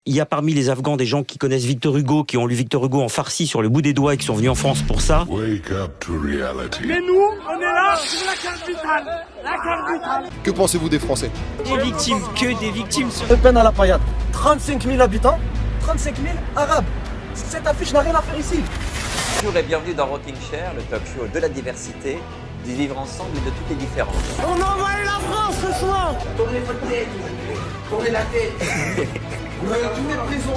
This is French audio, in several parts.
Il y a parmi les Afghans des gens qui connaissent Victor Hugo, qui ont lu Victor Hugo en farci sur le bout des doigts et qui sont venus en France pour ça. Wake up to reality. Mais nous, on est là pour la carte vitale. La carte vitale. Que pensez-vous des Français? Des victimes, que des victimes. Le Pen à la paillade. 35 000 habitants, 35 000 arabes. Cette affiche n'a rien à faire ici. Bonjour et bienvenue dans Rocking Chair, le talk show de la diversité, du vivre ensemble et de toutes les différences. On envahit la France ce soir. Tournez votre tête. Tournez la tête. Vous avez tous les prisons.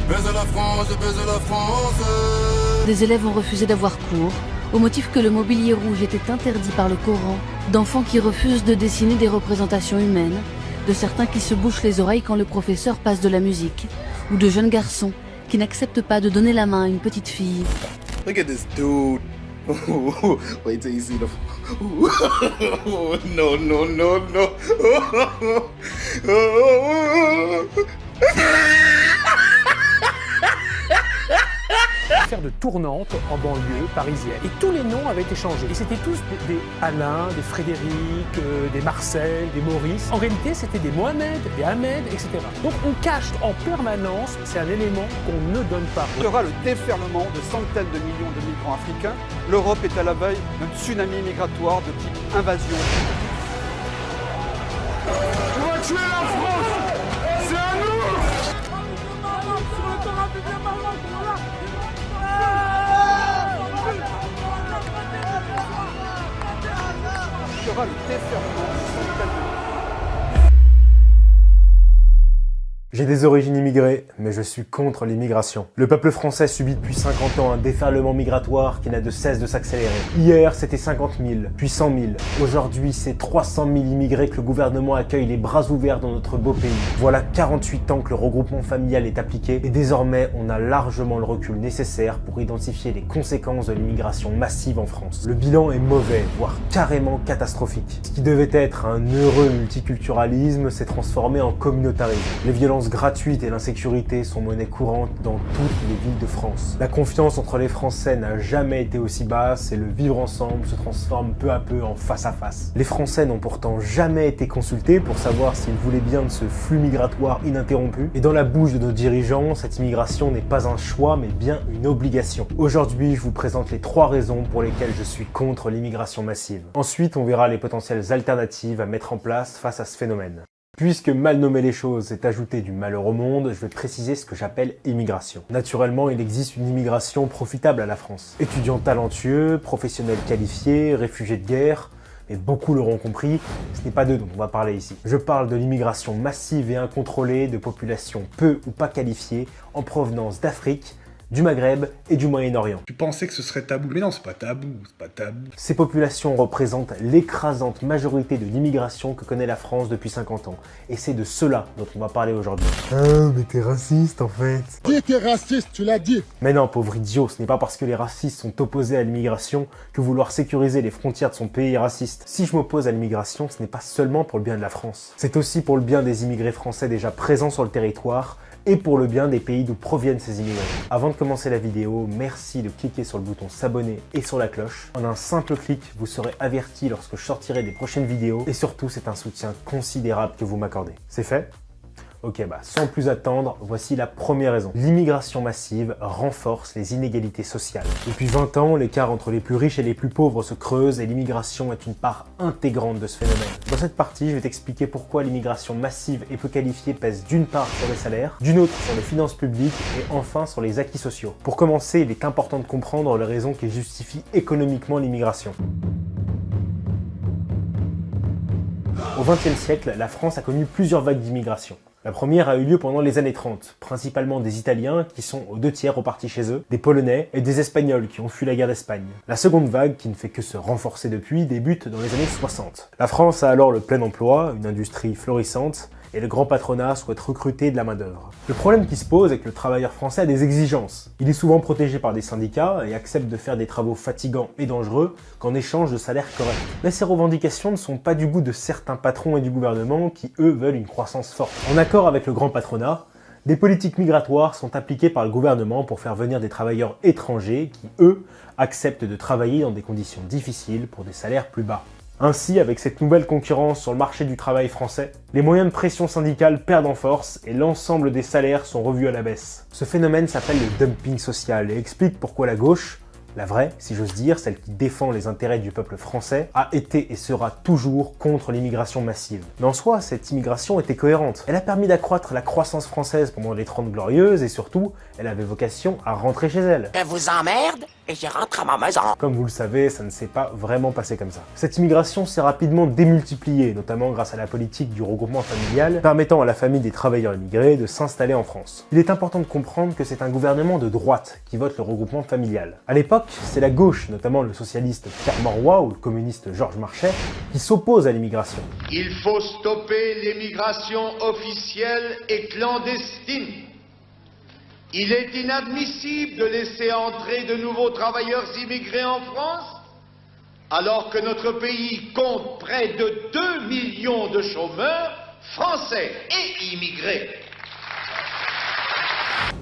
Baise la France, baise la France. Des élèves ont refusé d'avoir cours, au motif que le mobilier rouge était interdit par le Coran, d'enfants qui refusent de dessiner des représentations humaines, de certains qui se bouchent les oreilles quand le professeur passe de la musique, ou de jeunes garçons qui n'acceptent pas de donner la main à une petite fille. Look at this dude. Wait till you see the... no, no, no, no. Faire de tournante en banlieue parisienne. Et tous les noms avaient été changés. Et c'était tous des Alain, des Frédéric, des Marcel, des Maurice. En réalité, c'était des Mohamed, des Ahmed, etc. Donc on cache en permanence, c'est un élément qu'on ne donne pas. Il y aura le déferlement de centaines de millions de migrants africains. L'Europe est à la veille d'un tsunami migratoire de type invasion. On va tuer la France. C'est à nous. Sur le terrain du bien Maroc, voilà. Il y aura le déferlement de centaines de... J'ai des origines immigrées, mais je suis contre l'immigration. Le peuple français subit depuis 50 ans un déferlement migratoire qui n'a de cesse de s'accélérer. Hier, c'était 50 000, puis 100 000. Aujourd'hui, c'est 300 000 immigrés que le gouvernement accueille les bras ouverts dans notre beau pays. Voilà 48 ans que le regroupement familial est appliqué et désormais, on a largement le recul nécessaire pour identifier les conséquences de l'immigration massive en France. Le bilan est mauvais, voire carrément catastrophique. Ce qui devait être un heureux multiculturalisme s'est transformé en communautarisme. Les violences gratuites et l'insécurité sont monnaie courante dans toutes les villes de France. La confiance entre les Français n'a jamais été aussi basse et le vivre ensemble se transforme peu à peu en face à face. Les Français n'ont pourtant jamais été consultés pour savoir s'ils voulaient bien de ce flux migratoire ininterrompu. Et dans la bouche de nos dirigeants, cette immigration n'est pas un choix mais bien une obligation. Aujourd'hui, je vous présente les 3 raisons pour lesquelles je suis contre l'immigration massive. Ensuite, on verra les potentielles alternatives à mettre en place face à ce phénomène. Puisque mal nommer les choses c'est ajouter du malheur au monde, je vais préciser ce que j'appelle immigration. Naturellement, il existe une immigration profitable à la France. Étudiants talentueux, professionnels qualifiés, réfugiés de guerre, mais beaucoup l'auront compris, ce n'est pas d'eux dont on va parler ici. Je parle de l'immigration massive et incontrôlée de populations peu ou pas qualifiées en provenance d'Afrique, du Maghreb et du Moyen-Orient. Tu pensais que ce serait tabou, mais non, c'est pas tabou, c'est pas tabou. Ces populations représentent l'écrasante majorité de l'immigration que connaît la France depuis 50 ans. Et c'est de cela dont on va parler aujourd'hui. Ah, mais t'es raciste en fait. Dis t'es raciste, tu l'as dit. Mais non, pauvre idiot, ce n'est pas parce que les racistes sont opposés à l'immigration que vouloir sécuriser les frontières de son pays est raciste. Si je m'oppose à l'immigration, ce n'est pas seulement pour le bien de la France. C'est aussi pour le bien des immigrés français déjà présents sur le territoire, et pour le bien des pays d'où proviennent ces immigrés. Avant de commencer la vidéo, merci de cliquer sur le bouton s'abonner et sur la cloche. En un simple clic, vous serez averti lorsque je sortirai des prochaines vidéos et surtout, c'est un soutien considérable que vous m'accordez. C'est fait ? Ok, sans plus attendre, voici la première raison. L'immigration massive renforce les inégalités sociales. Depuis 20 ans, l'écart entre les plus riches et les plus pauvres se creuse et l'immigration est une part intégrante de ce phénomène. Dans cette partie, je vais t'expliquer pourquoi l'immigration massive et peu qualifiée pèse d'une part sur les salaires, d'une autre sur les finances publiques et enfin sur les acquis sociaux. Pour commencer, il est important de comprendre les raisons qui justifient économiquement l'immigration. Au XXe siècle, la France a connu plusieurs vagues d'immigration. La première a eu lieu pendant les années 30, principalement des Italiens qui sont aux 2/3 repartis chez eux, des Polonais et des Espagnols qui ont fui la guerre d'Espagne. La seconde vague, qui ne fait que se renforcer depuis, débute dans les années 60. La France a alors le plein emploi, une industrie florissante, et le grand patronat souhaite recruter de la main-d'œuvre. Le problème qui se pose est que le travailleur français a des exigences. Il est souvent protégé par des syndicats et accepte de faire des travaux fatigants et dangereux qu'en échange de salaires corrects. Mais ces revendications ne sont pas du goût de certains patrons et du gouvernement qui, eux, veulent une croissance forte. En accord avec le grand patronat, des politiques migratoires sont appliquées par le gouvernement pour faire venir des travailleurs étrangers qui, eux, acceptent de travailler dans des conditions difficiles pour des salaires plus bas. Ainsi, avec cette nouvelle concurrence sur le marché du travail français, les moyens de pression syndicale perdent en force et l'ensemble des salaires sont revus à la baisse. Ce phénomène s'appelle le dumping social et explique pourquoi la gauche, la vraie, si j'ose dire, celle qui défend les intérêts du peuple français, a été et sera toujours contre l'immigration massive. Mais en soi, cette immigration était cohérente. Elle a permis d'accroître la croissance française pendant les 30 Glorieuses et surtout, elle avait vocation à rentrer chez elle. Je vous emmerde et je rentre à ma maison. Comme vous le savez, ça ne s'est pas vraiment passé comme ça. Cette immigration s'est rapidement démultipliée, notamment grâce à la politique du regroupement familial, permettant à la famille des travailleurs immigrés de s'installer en France. Il est important de comprendre que c'est un gouvernement de droite qui vote le regroupement familial. À l'époque, c'est la gauche, notamment le socialiste Pierre Mauroy ou le communiste Georges Marchais, qui s'opposent à l'immigration. Il faut stopper l'immigration officielle et clandestine. Il est inadmissible de laisser entrer de nouveaux travailleurs immigrés en France, alors que notre pays compte près de 2 millions de chômeurs français et immigrés.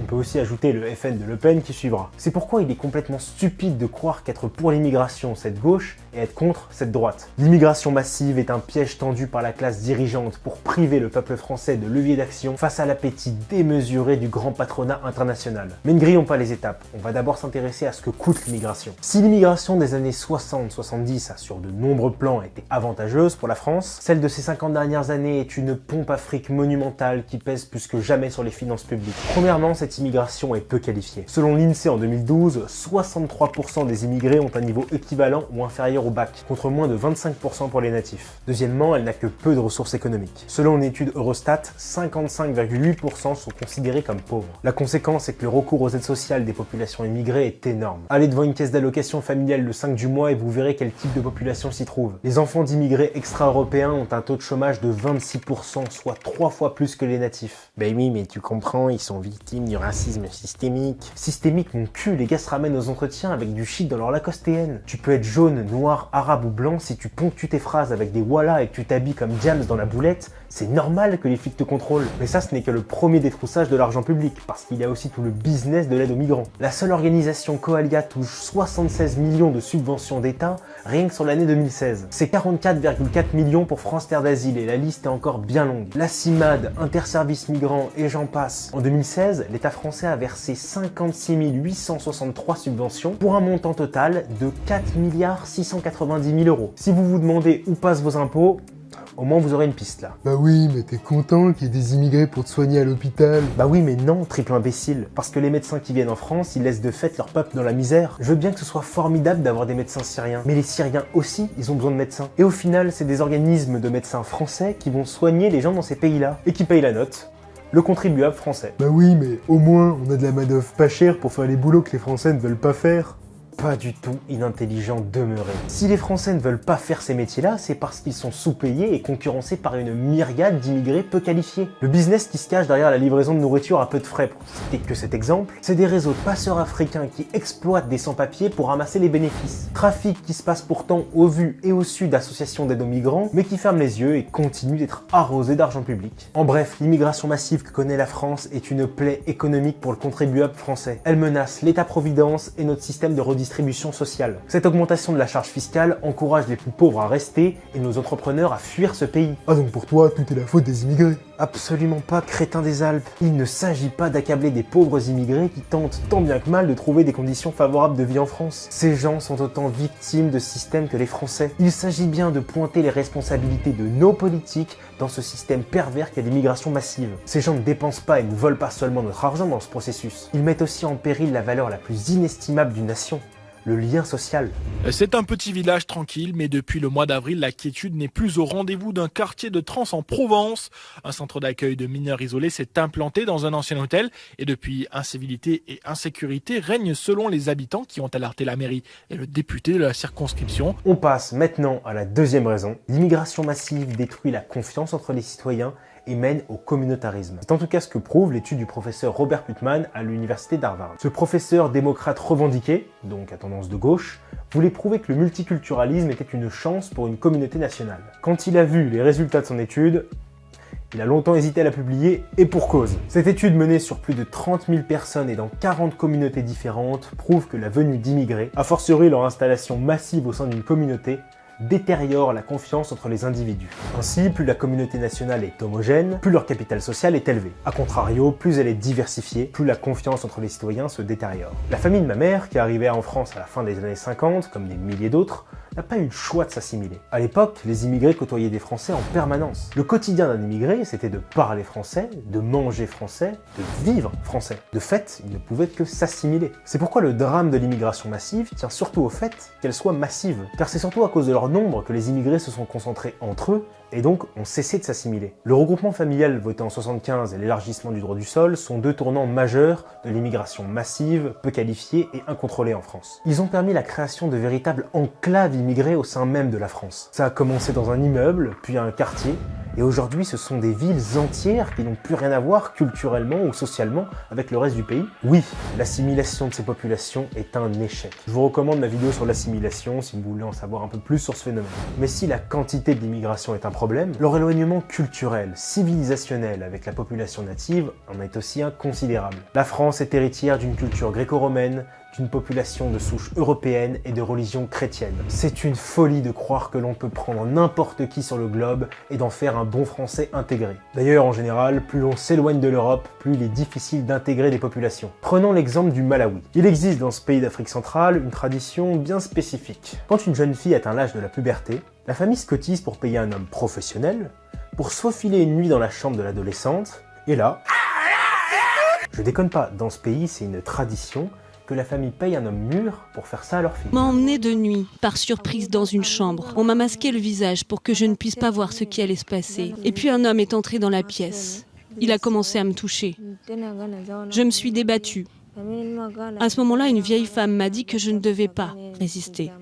On peut aussi ajouter le FN de Le Pen qui suivra. C'est pourquoi il est complètement stupide de croire qu'être pour l'immigration, cette gauche, et être contre cette droite. L'immigration massive est un piège tendu par la classe dirigeante pour priver le peuple français de levier d'action face à l'appétit démesuré du grand patronat international. Mais ne grillons pas les étapes, on va d'abord s'intéresser à ce que coûte l'immigration. Si l'immigration des années 60-70 a sur de nombreux plans été avantageuse pour la France, celle de ces 50 dernières années est une pompe à fric monumentale qui pèse plus que jamais sur les finances publiques. Premièrement, cette immigration est peu qualifiée. Selon l'INSEE en 2012, 63% des immigrés ont un niveau équivalent ou inférieur au bac, contre moins de 25% pour les natifs. Deuxièmement, elle n'a que peu de ressources économiques. Selon une étude Eurostat, 55,8% sont considérés comme pauvres. La conséquence est que le recours aux aides sociales des populations immigrées est énorme. Allez devant une caisse d'allocation familiale le 5 du mois et vous verrez quel type de population s'y trouve. Les enfants d'immigrés extra-européens ont un taux de chômage de 26%, soit 3 fois plus que les natifs. Ben oui, mais tu comprends, ils sont victimes du racisme systémique. Systémique mon cul, les gars se ramènent aux entretiens avec du shit dans leur Lacoste TN. Tu peux être jaune, noir, arabe ou blanc, si tu ponctues tes phrases avec des voilà et que tu t'habilles comme James dans la boulette, c'est normal que les flics te contrôlent. Mais ça, ce n'est que le premier détroussage de l'argent public, parce qu'il y a aussi tout le business de l'aide aux migrants. La seule organisation Coalia touche 76 millions de subventions d'État, rien que sur l'année 2016. C'est 44,4 millions pour France Terre d'Asile, et la liste est encore bien longue. La CIMAD, Interservice Migrants et j'en passe. En 2016, l'État français a versé 56 863 subventions pour un montant total de 4 690 000 €. Si vous vous demandez où passent vos impôts, au moins vous aurez une piste là. Bah oui, mais t'es content qu'il y ait des immigrés pour te soigner à l'hôpital. Bah oui, mais non, triple imbécile. Parce que les médecins qui viennent en France, ils laissent de fait leur peuple dans la misère. Je veux bien que ce soit formidable d'avoir des médecins syriens, mais les Syriens aussi, ils ont besoin de médecins. Et au final, c'est des organismes de médecins français qui vont soigner les gens dans ces pays-là. Et qui payent la note. Le contribuable français. Bah oui, mais au moins, on a de la main-d'œuvre pas chère pour faire les boulots que les Français ne veulent pas faire. Pas du tout inintelligent demeuré. Si les Français ne veulent pas faire ces métiers-là, c'est parce qu'ils sont sous-payés et concurrencés par une myriade d'immigrés peu qualifiés. Le business qui se cache derrière la livraison de nourriture à peu de frais, pour citer que cet exemple, c'est des réseaux de passeurs africains qui exploitent des sans-papiers pour ramasser les bénéfices. Trafic qui se passe pourtant au vu et au su d'associations d'aide aux migrants, mais qui ferment les yeux et continue d'être arrosé d'argent public. En bref, l'immigration massive que connaît la France est une plaie économique pour le contribuable français. Elle menace l'État-providence et notre système de redistribution sociale. Cette augmentation de la charge fiscale encourage les plus pauvres à rester et nos entrepreneurs à fuir ce pays. Ah donc pour toi, tout est la faute des immigrés? Absolument pas, crétin des Alpes. Il ne s'agit pas d'accabler des pauvres immigrés qui tentent tant bien que mal de trouver des conditions favorables de vie en France. Ces gens sont autant victimes de ce système que les Français. Il s'agit bien de pointer les responsabilités de nos politiques dans ce système pervers qu'est l'immigration massive. Ces gens ne dépensent pas et ne volent pas seulement notre argent dans ce processus. Ils mettent aussi en péril la valeur la plus inestimable d'une nation. Le lien social. C'est un petit village tranquille, mais depuis le mois d'avril, la quiétude n'est plus au rendez-vous d'un quartier de Trans en Provence. Un centre d'accueil de mineurs isolés s'est implanté dans un ancien hôtel et depuis, incivilité et insécurité règnent selon les habitants qui ont alerté la mairie et le député de la circonscription. On passe maintenant à la deuxième raison. L'immigration massive détruit la confiance entre les citoyens et mène au communautarisme. C'est en tout cas ce que prouve l'étude du professeur Robert Putman à l'université d'Harvard. Ce professeur démocrate revendiqué, donc à tendance de gauche, voulait prouver que le multiculturalisme était une chance pour une communauté nationale. Quand il a vu les résultats de son étude, il a longtemps hésité à la publier, et pour cause. Cette étude menée sur plus de 30 000 personnes et dans 40 communautés différentes prouve que la venue d'immigrés, a fortiori leur installation massive au sein d'une communauté, détériore la confiance entre les individus. Ainsi, plus la communauté nationale est homogène, plus leur capital social est élevé. A contrario, plus elle est diversifiée, plus la confiance entre les citoyens se détériore. La famille de ma mère, qui arrivait en France à la fin des années 50, comme des milliers d'autres, n'a pas eu le choix de s'assimiler. À l'époque, les immigrés côtoyaient des Français en permanence. Le quotidien d'un immigré, c'était de parler français, de manger français, de vivre français. De fait, il ne pouvait que s'assimiler. C'est pourquoi le drame de l'immigration massive tient surtout au fait qu'elle soit massive, car c'est surtout à cause de leur nombre que les immigrés se sont concentrés entre eux et donc ont cessé de s'assimiler. Le regroupement familial voté en 75 et l'élargissement du droit du sol sont deux tournants majeurs de l'immigration massive, peu qualifiée et incontrôlée en France. Ils ont permis la création de véritables enclaves immigrées au sein même de la France. Ça a commencé dans un immeuble, puis un quartier, et aujourd'hui ce sont des villes entières qui n'ont plus rien à voir culturellement ou socialement avec le reste du pays. Oui, l'assimilation de ces populations est un échec. Je vous recommande ma vidéo sur l'assimilation si vous voulez en savoir un peu plus sur ce phénomène. Mais si la quantité de l'immigration est un problème, leur éloignement culturel, civilisationnel avec la population native en est aussi inconsidérable. La France est héritière d'une culture gréco-romaine, d'une population de souche européenne et de religion chrétienne. C'est une folie de croire que l'on peut prendre n'importe qui sur le globe et d'en faire un bon français intégré. D'ailleurs, en général, plus l'on s'éloigne de l'Europe, plus il est difficile d'intégrer des populations. Prenons l'exemple du Malawi. Il existe dans ce pays d'Afrique centrale une tradition bien spécifique. Quand une jeune fille atteint l'âge de la puberté, la famille se cotise pour payer un homme professionnel, pour se faufiler une nuit dans la chambre de l'adolescente, et là... Je déconne pas, dans ce pays, c'est une tradition que la famille paye un homme mûr pour faire ça à leur fille. On m'a emmené de nuit, par surprise, dans une chambre. On m'a masqué le visage pour que je ne puisse pas voir ce qui allait se passer. Et puis un homme est entré dans la pièce. Il a commencé à me toucher. Je me suis débattue. À ce moment-là, une vieille femme m'a dit que je ne devais pas résister.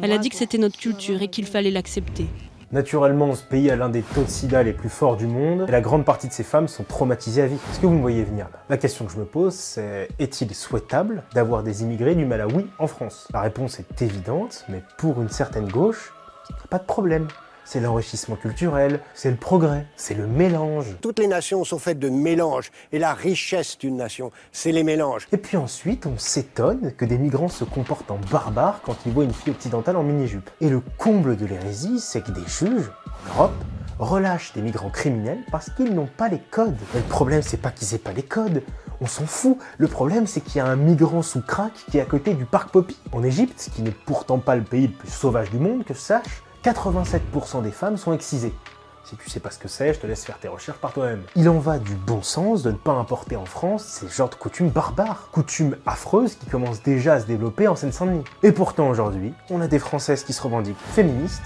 Elle a dit que c'était notre culture et qu'il fallait l'accepter. Naturellement, ce pays a l'un des taux de sida les plus forts du monde et la grande partie de ces femmes sont traumatisées à vie. Est-ce que vous me voyez venir là? La question que je me pose, c'est est-il souhaitable d'avoir des immigrés du Malawi en France? La réponse est évidente, mais pour une certaine gauche, il n'y a pas de problème. C'est l'enrichissement culturel, c'est le progrès, c'est le mélange. Toutes les nations sont faites de mélanges, et la richesse d'une nation, c'est les mélanges. Et puis ensuite, on s'étonne que des migrants se comportent en barbares quand ils voient une fille occidentale en mini-jupe. Et le comble de l'hérésie, c'est que des juges, en Europe, relâchent des migrants criminels parce qu'ils n'ont pas les codes. Mais le problème, c'est pas qu'ils aient pas les codes. On s'en fout. Le problème, c'est qu'il y a un migrant sous crack qui est à côté du parc Poppy. En Égypte, qui n'est pourtant pas le pays le plus sauvage du monde, que je sache, 87% des femmes sont excisées. Si tu sais pas ce que c'est, je te laisse faire tes recherches par toi-même. Il en va du bon sens de ne pas importer en France ces genres de coutumes barbares, coutumes affreuses qui commencent déjà à se développer en Seine-Saint-Denis. Et pourtant aujourd'hui, on a des Françaises qui se revendiquent féministes,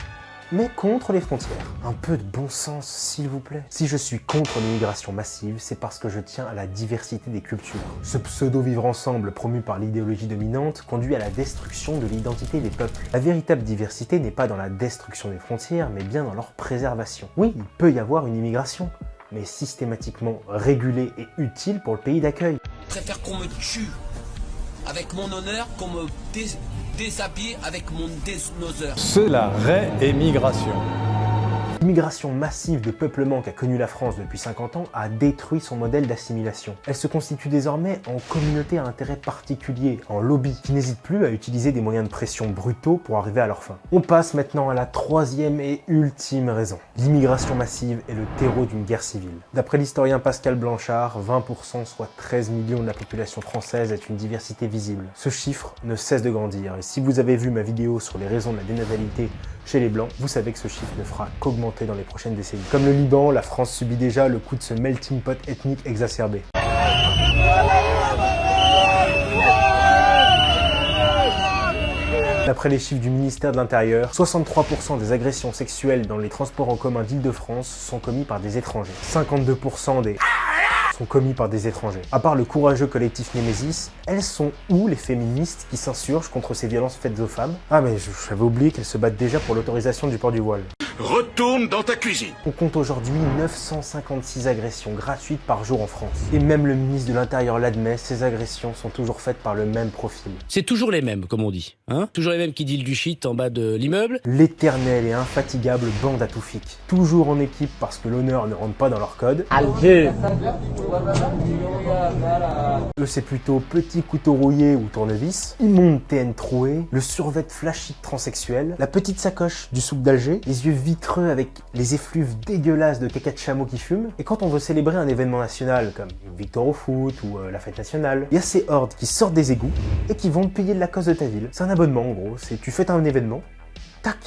mais contre les frontières. Un peu de bon sens, s'il vous plaît. Si je suis contre l'immigration massive, c'est parce que je tiens à la diversité des cultures. Ce pseudo-vivre ensemble promu par l'idéologie dominante conduit à la destruction de l'identité des peuples. La véritable diversité n'est pas dans la destruction des frontières, mais bien dans leur préservation. Oui, il peut y avoir une immigration, mais systématiquement régulée et utile pour le pays d'accueil. Je préfère qu'on me tue avec mon honneur qu'on me déshabille avec mon désnoseur. C'est la réémigration. L'immigration massive de peuplement qu'a connue la France depuis 50 ans a détruit son modèle d'assimilation. Elle se constitue désormais en communauté à intérêt particulier, en lobby, qui n'hésitent plus à utiliser des moyens de pression brutaux pour arriver à leur fin. On passe maintenant à la troisième et ultime raison. L'immigration massive est le terreau d'une guerre civile. D'après l'historien Pascal Blanchard, 20%, soit 13 millions de la population française est une diversité visible. Ce chiffre ne cesse de grandir, et si vous avez vu ma vidéo sur les raisons de la dénatalité chez les Blancs, vous savez que ce chiffre ne fera qu'augmenter dans les prochaines décennies. Comme le Liban, la France subit déjà le coup de ce melting pot ethnique exacerbé. D'après les chiffres du ministère de l'Intérieur, 63% des agressions sexuelles dans les transports en commun d'Île-de-France sont commis par des étrangers. 52% des sont commis par des étrangers. À part le courageux collectif Némésis, elles sont où les féministes qui s'insurgent contre ces violences faites aux femmes? Ah mais j'avais oublié qu'elles se battent déjà pour l'autorisation du port du voile. retourne dans ta cuisine. On compte aujourd'hui 956 agressions gratuites par jour en France. Et même le ministre de l'Intérieur l'admet, ces agressions sont toujours faites par le même profil. C'est toujours les mêmes, comme on dit. Hein, toujours les mêmes qui dealent du shit en bas de l'immeuble. L'éternelle et infatigable bande à Toufik. Toujours en équipe parce que l'honneur ne rentre pas dans leur code. Eux, c'est plutôt petit couteau rouillé ou tournevis, immonde TN troué, le survêt flashy de transsexuel, la petite sacoche du souk d'Alger, les yeux vitreux avec les effluves dégueulasses de caca de chameau qui fument. Et quand on veut célébrer un événement national comme une victoire au foot ou la fête nationale, il y a ces hordes qui sortent des égouts et qui vont payer de la cause de ta ville. C'est un abonnement en gros, c'est tu fêtes un événement, tac,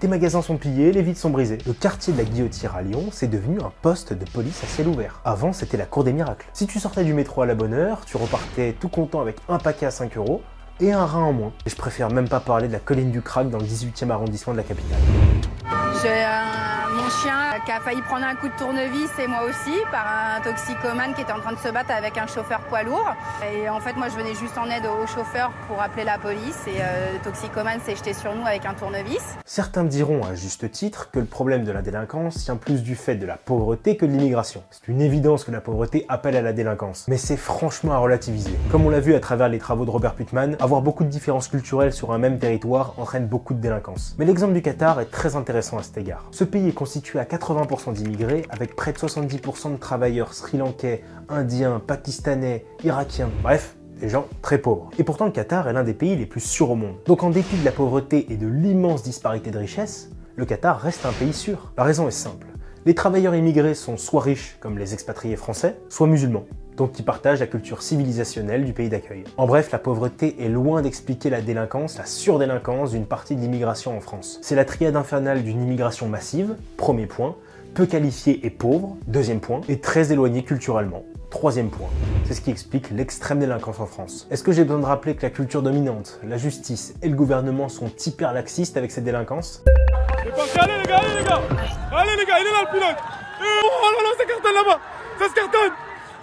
tes magasins sont pillés, les vitres sont brisées. Le quartier de la Guillotière à Lyon, c'est devenu un poste de police à ciel ouvert. Avant, c'était la cour des miracles. Si tu sortais du métro à la bonne heure, tu repartais tout content avec un paquet à 5 € et un rein en moins. Et je préfère même pas parler de la colline du crack dans le 18e arrondissement de la capitale. J'ai mon chien qui a failli prendre un coup de tournevis et moi aussi par un toxicomane qui était en train de se battre avec un chauffeur poids lourd. Et en fait moi je venais juste en aide au chauffeur pour appeler la police et le toxicomane s'est jeté sur nous avec un tournevis. Certains diront à juste titre que le problème de la délinquance tient plus du fait de la pauvreté que de l'immigration. C'est une évidence que la pauvreté appelle à la délinquance, mais c'est franchement à relativiser. Comme on l'a vu à travers les travaux de Robert Putman, avoir beaucoup de différences culturelles sur un même territoire entraîne beaucoup de délinquance. Mais l'exemple du Qatar est très intéressant à cet égard. Ce pays est constitué à 80% d'immigrés, avec près de 70% de travailleurs sri-lankais, indiens, pakistanais, irakiens, bref, des gens très pauvres. Et pourtant le Qatar est l'un des pays les plus sûrs au monde. Donc en dépit de la pauvreté et de l'immense disparité de richesse, le Qatar reste un pays sûr. La raison est simple. Les travailleurs immigrés sont soit riches, comme les expatriés français, soit musulmans, donc ils partagent la culture civilisationnelle du pays d'accueil. En bref, la pauvreté est loin d'expliquer la délinquance, la surdélinquance d'une partie de l'immigration en France. C'est la triade infernale d'une immigration massive, premier point, peu qualifiée et pauvre, deuxième point, et très éloignée culturellement, troisième point. C'est ce qui explique l'extrême délinquance en France. Est-ce que j'ai besoin de rappeler que la culture dominante, la justice et le gouvernement sont hyper laxistes avec cette délinquance ? Allez les gars, allez les gars, allez les gars, il est là le pilote. Oh là là, ça cartonne là-bas, ça se cartonne.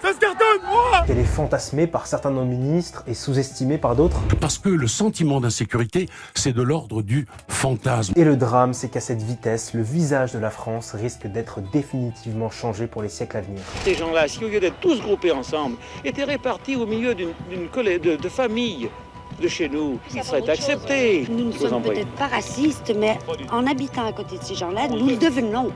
Ça se cartonne! Qu'elle est fantasmée par certains de nos ministres et sous-estimée par d'autres. Parce que le sentiment d'insécurité, c'est de l'ordre du fantasme. Et le drame, c'est qu'à cette vitesse, le visage de la France risque d'être définitivement changé pour les siècles à venir. Ces gens-là, si au lieu d'être tous groupés ensemble, étaient répartis au milieu d'une de familles de chez nous, ils seraient acceptés. Nous ne sommes peut-être pas racistes, mais en habitant à côté de ces gens-là, nous le devenons.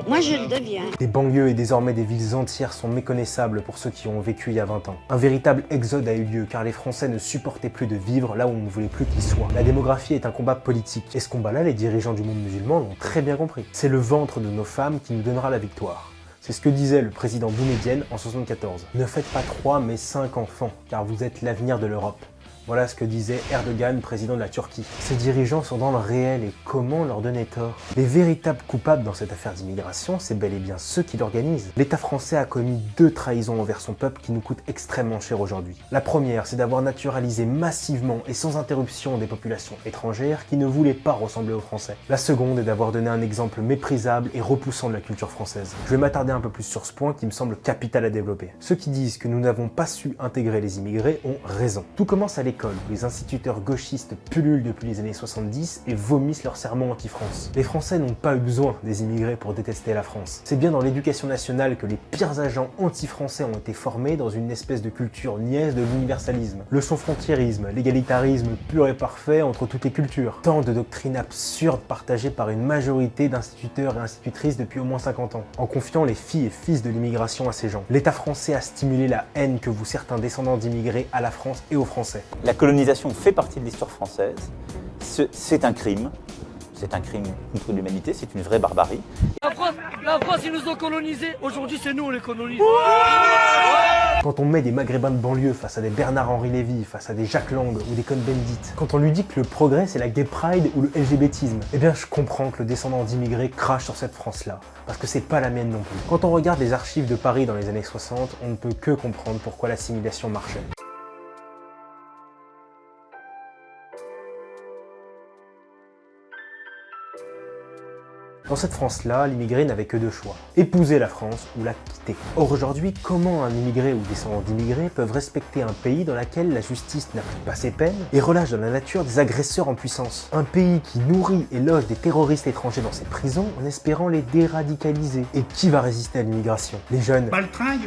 Moi, je le deviens. Des banlieues et désormais des villes entières sont méconnaissables pour ceux qui ont vécu il y a 20 ans. Un véritable exode a eu lieu car les Français ne supportaient plus de vivre là où on ne voulait plus qu'ils soient. La démographie est un combat politique. Et ce combat-là, les dirigeants du monde musulman l'ont très bien compris. C'est le ventre de nos femmes qui nous donnera la victoire. C'est ce que disait le président Boumedienne en 1974. Ne faites pas 3 mais 5 enfants, car vous êtes l'avenir de l'Europe. Voilà ce que disait Erdogan, président de la Turquie. Ces dirigeants sont dans le réel et comment leur donner tort? Les véritables coupables dans cette affaire d'immigration, c'est bel et bien ceux qui l'organisent. L'État français a commis 2 trahisons envers son peuple qui nous coûtent extrêmement cher aujourd'hui. La première, c'est d'avoir naturalisé massivement et sans interruption des populations étrangères qui ne voulaient pas ressembler aux Français. La seconde est d'avoir donné un exemple méprisable et repoussant de la culture française. Je vais m'attarder un peu plus sur ce point qui me semble capital à développer. Ceux qui disent que nous n'avons pas su intégrer les immigrés ont raison. Tout commence à l'école, où les instituteurs gauchistes pullulent depuis les années 70 et vomissent leurs sermons anti-France. Les Français n'ont pas eu besoin des immigrés pour détester la France. C'est bien dans l'éducation nationale que les pires agents anti-français ont été formés dans une espèce de culture niaise de l'universalisme. Le sans-frontiérisme, l'égalitarisme pur et parfait entre toutes les cultures. Tant de doctrines absurdes partagées par une majorité d'instituteurs et institutrices depuis au moins 50 ans, en confiant les filles et fils de l'immigration à ces gens. L'État français a stimulé la haine que vous certains descendants d'immigrés à la France et aux Français. La colonisation fait partie de l'histoire française. C'est un crime. C'est un crime contre l'humanité, c'est une vraie barbarie. La France, ils nous ont colonisés. Aujourd'hui, c'est nous, on les colonise. Quand on met des Maghrébins de banlieue face à des Bernard-Henri Lévy, face à des Jacques Lang ou des Cohn-Bendit, quand on lui dit que le progrès c'est la gay pride ou le LGBTisme, eh bien je comprends que le descendant d'immigrés crache sur cette France-là, parce que c'est pas la mienne non plus. Quand on regarde les archives de Paris dans les années 60, on ne peut que comprendre pourquoi l'assimilation marchait. Dans cette France-là, l'immigré n'avait que deux choix. Épouser la France ou la quitter. Or aujourd'hui, comment un immigré ou descendant d'immigrés peuvent respecter un pays dans lequel la justice n'applique pas ses peines et relâche dans la nature des agresseurs en puissance? Un pays qui nourrit et loge des terroristes étrangers dans ses prisons en espérant les déradicaliser. Et qui va résister à l'immigration? Les jeunes,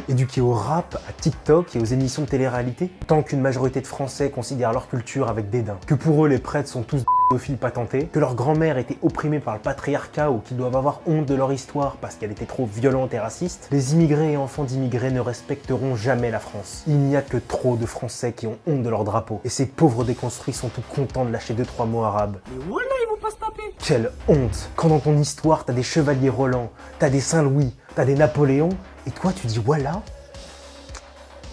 éduqués au rap, à TikTok et aux émissions de télé-réalité? Tant qu'une majorité de Français considèrent leur culture avec dédain, que pour eux les prêtres sont tous pédophiles patentés, que leur grand-mère était opprimée par le patriarcat ou qu'ils doivent avoir honte de leur histoire parce qu'elle était trop violente et raciste, les immigrés et enfants d'immigrés ne respecteront jamais la France. Il n'y a que trop de Français qui ont honte de leur drapeau. Et ces pauvres déconstruits sont tout contents de lâcher 2-3 mots arabes. Mais voilà, ils vont pas se taper! Quelle honte! Quand dans ton histoire, t'as des chevaliers Roland, t'as des Saint-Louis, t'as des Napoléons, et toi tu dis voilà?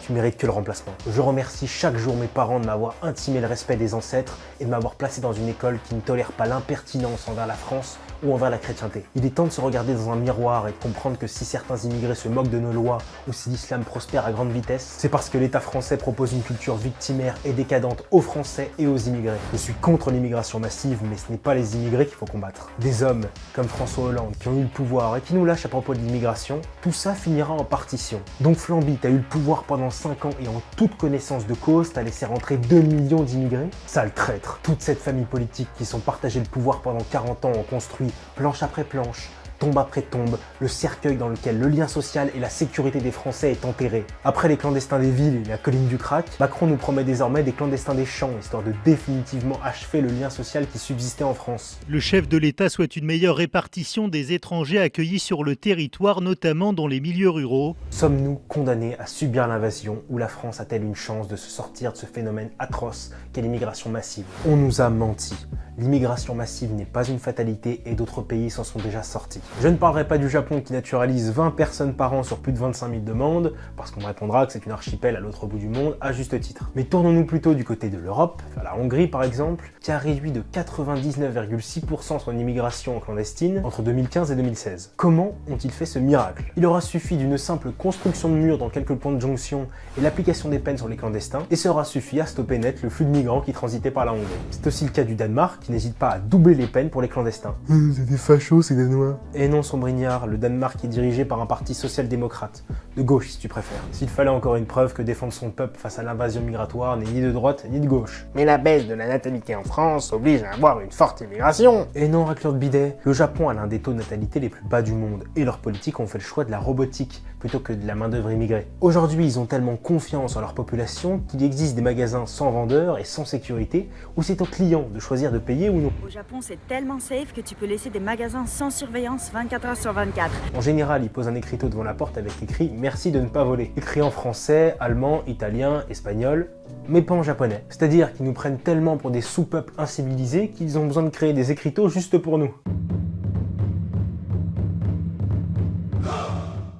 Tu mérites que le remplacement. Je remercie chaque jour mes parents de m'avoir intimé le respect des ancêtres et de m'avoir placé dans une école qui ne tolère pas l'impertinence envers la France ou envers la chrétienté. Il est temps de se regarder dans un miroir et de comprendre que si certains immigrés se moquent de nos lois ou si l'islam prospère à grande vitesse, c'est parce que l'État français propose une culture victimaire et décadente aux Français et aux immigrés. Je suis contre l'immigration massive, mais ce n'est pas les immigrés qu'il faut combattre. Des hommes comme François Hollande qui ont eu le pouvoir et qui nous lâchent à propos de l'immigration, tout ça finira en partition. Donc Flamby, t'as eu le pouvoir pendant 5 ans et en toute connaissance de cause, t'as laissé rentrer 2 millions d'immigrés? Sale traître! Toute cette famille politique qui sont partagés le pouvoir pendant 40 ans ont construit planche après planche, tombe après tombe, le cercueil dans lequel le lien social et la sécurité des Français est enterré. Après les clandestins des villes et la colline du crack, Macron nous promet désormais des clandestins des champs, histoire de définitivement achever le lien social qui subsistait en France. Le chef de l'État souhaite une meilleure répartition des étrangers accueillis sur le territoire, notamment dans les milieux ruraux. Sommes-nous condamnés à subir l'invasion ou la France a-t-elle une chance de se sortir de ce phénomène atroce qu'est l'immigration massive? On nous a menti. L'immigration massive n'est pas une fatalité et d'autres pays s'en sont déjà sortis. Je ne parlerai pas du Japon qui naturalise 20 personnes par an sur plus de 25 000 demandes, parce qu'on me répondra que c'est une archipel à l'autre bout du monde, à juste titre. Mais tournons-nous plutôt du côté de l'Europe, vers la Hongrie par exemple, qui a réduit de 99,6% son immigration clandestine entre 2015 et 2016. Comment ont-ils fait ce miracle? Il aura suffi d'une simple construction de murs dans quelques points de jonction et l'application des peines sur les clandestins, et ça aura suffi à stopper net le flux de migrants qui transitaient par la Hongrie. C'est aussi le cas du Danemark, qui n'hésite pas à doubler les peines pour les clandestins. C'est des fachos, ces Danois. Et non, Sombrignard, le Danemark est dirigé par un parti social-démocrate, de gauche si tu préfères. S'il fallait encore une preuve que défendre son peuple face à l'invasion migratoire n'est ni de droite ni de gauche. Mais la baisse de la natalité en France oblige à avoir une forte immigration. Et non, racleur de bidet, le Japon a l'un des taux de natalité les plus bas du monde, et leurs politiques ont fait le choix de la robotique plutôt que de la main-d'œuvre immigrée. Aujourd'hui, ils ont tellement confiance en leur population qu'il existe des magasins sans vendeurs et sans sécurité, où c'est aux clients de choisir de payer ou non. Au Japon, c'est tellement safe que tu peux laisser des magasins sans surveillance 24 heures sur 24. En général, ils posent un écriteau devant la porte avec écrit « Merci de ne pas voler ». Écrit en français, allemand, italien, espagnol, mais pas en japonais. C'est-à-dire qu'ils nous prennent tellement pour des sous-peuples incivilisés qu'ils ont besoin de créer des écriteaux juste pour nous.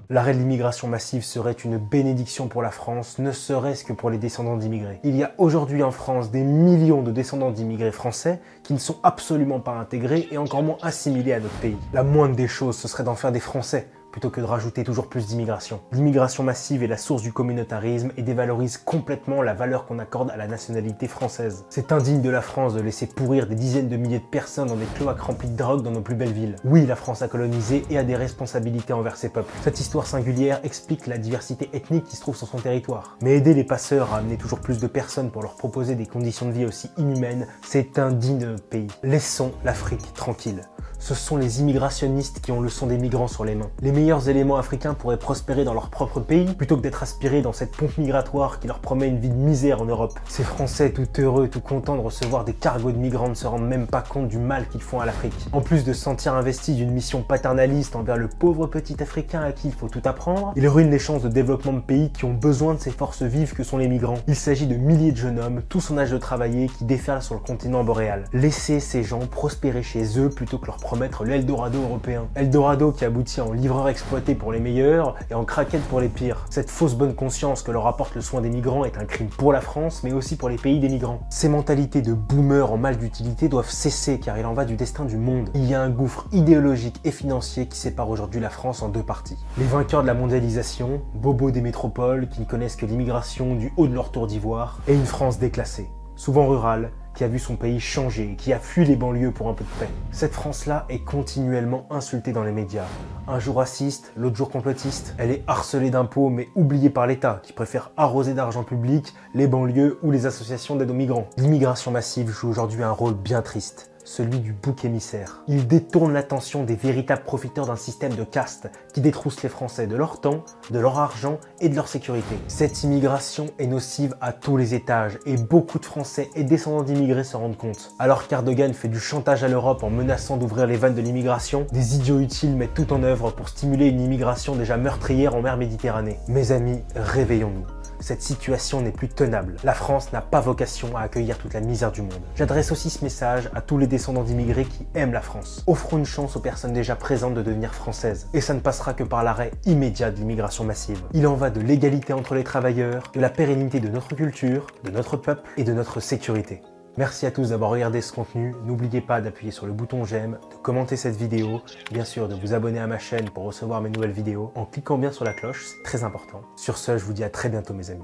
L'arrêt de l'immigration massive serait une bénédiction pour la France, ne serait-ce que pour les descendants d'immigrés. Il y a aujourd'hui en France des millions de descendants d'immigrés français qui ne sont absolument pas intégrés et encore moins assimilés à notre pays. La moindre des choses, ce serait d'en faire des Français, plutôt que de rajouter toujours plus d'immigration. L'immigration massive est la source du communautarisme et dévalorise complètement la valeur qu'on accorde à la nationalité française. C'est indigne de la France de laisser pourrir des dizaines de milliers de personnes dans des cloaques remplies de drogue dans nos plus belles villes. Oui, la France a colonisé et a des responsabilités envers ses peuples. Cette histoire singulière explique la diversité ethnique qui se trouve sur son territoire. Mais aider les passeurs à amener toujours plus de personnes pour leur proposer des conditions de vie aussi inhumaines, c'est indigne de notre pays. Laissons l'Afrique tranquille. Ce sont les immigrationnistes qui ont le sang des migrants sur les mains. Les meilleurs éléments africains pourraient prospérer dans leur propre pays plutôt que d'être aspirés dans cette pompe migratoire qui leur promet une vie de misère en Europe. Ces Français tout heureux, tout contents de recevoir des cargos de migrants ne se rendent même pas compte du mal qu'ils font à l'Afrique. En plus de se sentir investis d'une mission paternaliste envers le pauvre petit Africain à qui il faut tout apprendre, ils ruinent les chances de développement de pays qui ont besoin de ces forces vives que sont les migrants. Il s'agit de milliers de jeunes hommes, tous en âge de travailler, qui déferlent sur le continent boréal. Laissez ces gens prospérer chez eux plutôt que leur promettre l'Eldorado européen. Eldorado qui aboutit en livreurs exploités pour les meilleurs et en craquettes pour les pires. Cette fausse bonne conscience que leur apporte le soin des migrants est un crime pour la France, mais aussi pour les pays des migrants. Ces mentalités de boomers en mal d'utilité doivent cesser car il en va du destin du monde. Il y a un gouffre idéologique et financier qui sépare aujourd'hui la France en deux parties. Les vainqueurs de la mondialisation, bobos des métropoles qui ne connaissent que l'immigration du haut de leur tour d'ivoire, et une France déclassée, souvent rurale, qui a vu son pays changer, qui a fui les banlieues pour un peu de paix. Cette France-là est continuellement insultée dans les médias. Un jour raciste, l'autre jour complotiste. Elle est harcelée d'impôts mais oubliée par l'État, qui préfère arroser d'argent public les banlieues ou les associations d'aide aux migrants. L'immigration massive joue aujourd'hui un rôle bien triste. Celui du bouc émissaire. Il détourne l'attention des véritables profiteurs d'un système de caste qui détrousse les Français de leur temps, de leur argent et de leur sécurité. Cette immigration est nocive à tous les étages et beaucoup de Français et descendants d'immigrés s'en rendent compte. Alors qu'Erdogan fait du chantage à l'Europe en menaçant d'ouvrir les vannes de l'immigration, des idiots utiles mettent tout en œuvre pour stimuler une immigration déjà meurtrière en mer Méditerranée. Mes amis, réveillons-nous. Cette situation n'est plus tenable. La France n'a pas vocation à accueillir toute la misère du monde. J'adresse aussi ce message à tous les descendants d'immigrés qui aiment la France. Offrons une chance aux personnes déjà présentes de devenir françaises. Et ça ne passera que par l'arrêt immédiat de l'immigration massive. Il en va de l'égalité entre les travailleurs, de la pérennité de notre culture, de notre peuple et de notre sécurité. Merci à tous d'avoir regardé ce contenu. N'oubliez pas d'appuyer sur le bouton j'aime, de commenter cette vidéo, bien sûr de vous abonner à ma chaîne pour recevoir mes nouvelles vidéos en cliquant bien sur la cloche, c'est très important. Sur ce, je vous dis à très bientôt mes amis.